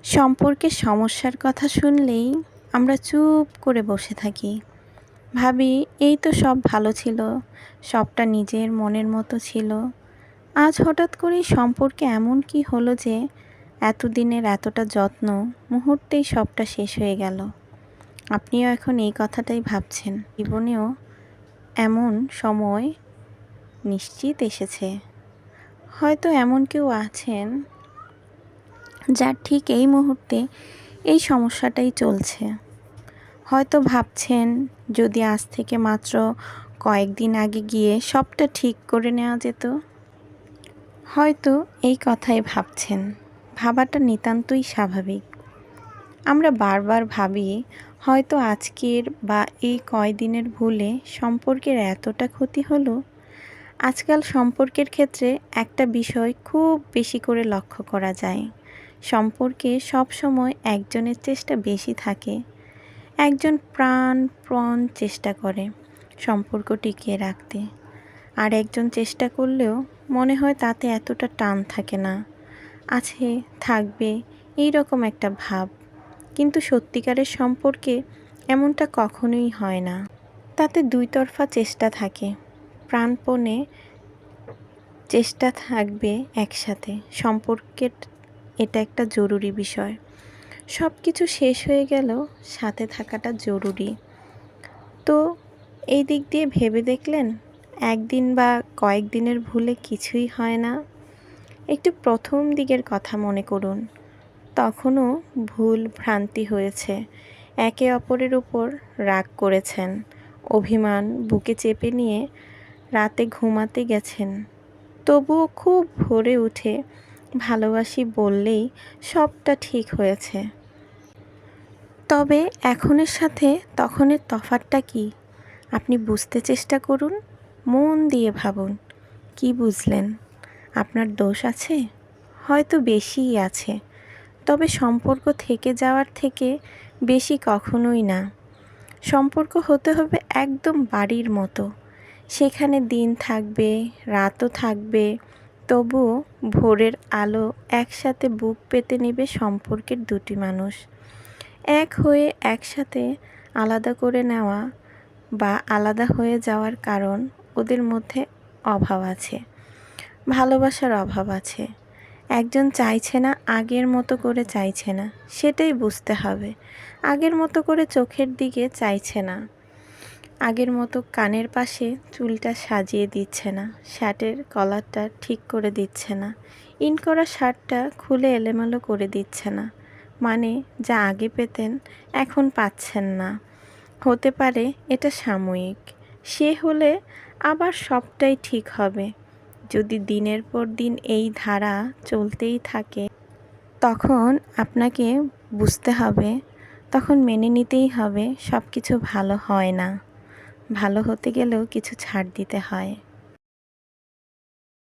সম্পর্কের সমস্যার কথা শুনলেই আমরা চুপ করে বসে থাকি। ভাবি এই তো সব ভালো ছিল, সবটা নিজের মনের মতো ছিল। আজ হঠাৎ করেই সম্পর্কে এমন কি হলো যে এতদিনের এতটা যত্ন মুহূর্তেই সবটা শেষ হয়ে গেল। আপনিও এখন এই কথাটাই ভাবছেন। জীবনেও এমন সময় নিশ্চিত এসেছে। হয়তো এমন কেউ আছেন যার ঠিক এই মুহূর্তে এই সমস্যাটাই চলছে। হয়তো ভাবছেন যদি আজ থেকে মাত্র কয়েকদিন আগে গিয়ে সবটা ঠিক করে নেওয়া যেত। হয়তো এই কথাই ভাবছেন। ভাবাটা নিতান্তই স্বাভাবিক। আমরা বারবার ভাবি হয়তো আজকের বা এই কয়দিনের ভুলে সম্পর্কের এতটা ক্ষতি হলো। আজকাল সম্পর্কের ক্ষেত্রে একটা বিষয় খুব বেশি করে লক্ষ্য করা যায়। সম্পর্কে সবসময় একজনের চেষ্টা বেশি থাকে। একজন প্রাণপণ চেষ্টা করে সম্পর্ক টিকিয়ে রাখতে, আর একজন চেষ্টা করলেও মনে হয় তাতে এতটা টান থাকে না, আছে থাকবে এই রকম একটা ভাব। কিন্তু সত্যিকারের সম্পর্কে এমনটা কখনোই হয় না। তাতে দুই তরফা চেষ্টা থাকে, প্রাণপণে চেষ্টা থাকবে একসাথে। সম্পর্কের এটা একটা জরুরি বিষয়। সব কিছু শেষ হয়ে গেলেও সাথে থাকাটা জরুরি। তো এই দিক দিয়ে ভেবে দেখলেন একদিন বা কয়েকদিনের ভুলে কিছুই হয় না। একটু প্রথম দিকের কথা মনে করুন। তখনও ভুল ভ্রান্তি হয়েছে, একে অপরের উপর রাগ করেছেন, অভিমান বুকে চেপে নিয়ে রাতে ঘুমাতে গেছেন। তবুও খুব ভোরে উঠে ভালোবাসি বললেই সবটা ঠিক হয়েছে। তবে এখনের সাথে তখনের তফাৎটা কি আপনি বুঝতে চেষ্টা করুন। মন দিয়ে ভাবুন, কি বুঝলেন? আপনার দোষ আছে? হয়তো বেশিই আছে, তবে সম্পর্ক থেকে যাওয়ার থেকে বেশি কখনোই না। সম্পর্ক হতে হবে একদম বাড়ির মতো। সেখানে দিন থাকবে, রাতও থাকবে, তবুও ভোরের আলো একসাথে বুক পেতে নেবে সম্পর্কের দুটি মানুষ। এক হয়ে একসাথে আলাদা করে নেওয়া বা আলাদা হয়ে যাওয়ার কারণ ওদের মধ্যে অভাব আছে, ভালোবাসার অভাব আছে। একজন চাইছে না, আগের মতো করে চাইছে না, সেটাই বুঝতে হবে। আগের মতো করে চোখের দিকে চাইছে না, আগের মতো কানের পাশে চুলটা সাজিয়ে দিচ্ছে না, শার্টের কলারটা ঠিক করে দিচ্ছে না, ইন করা শার্টটা খুলে এলোমেলো করে দিচ্ছে না। মানে যা আগে পেতেন এখন পাচ্ছেন না। হতে পারে এটা সাময়িক, সে হলে আবার সবটাই ঠিক হবে। যদি দিনের পর দিন এই ধারা চলতেই থাকে তখন আপনাকে বুঝতে হবে, তখন মেনে নিতেই হবে সব কিছু ভালো হয় না। ভালো হতে গেলেও কিছু ছাড় দিতে হয়।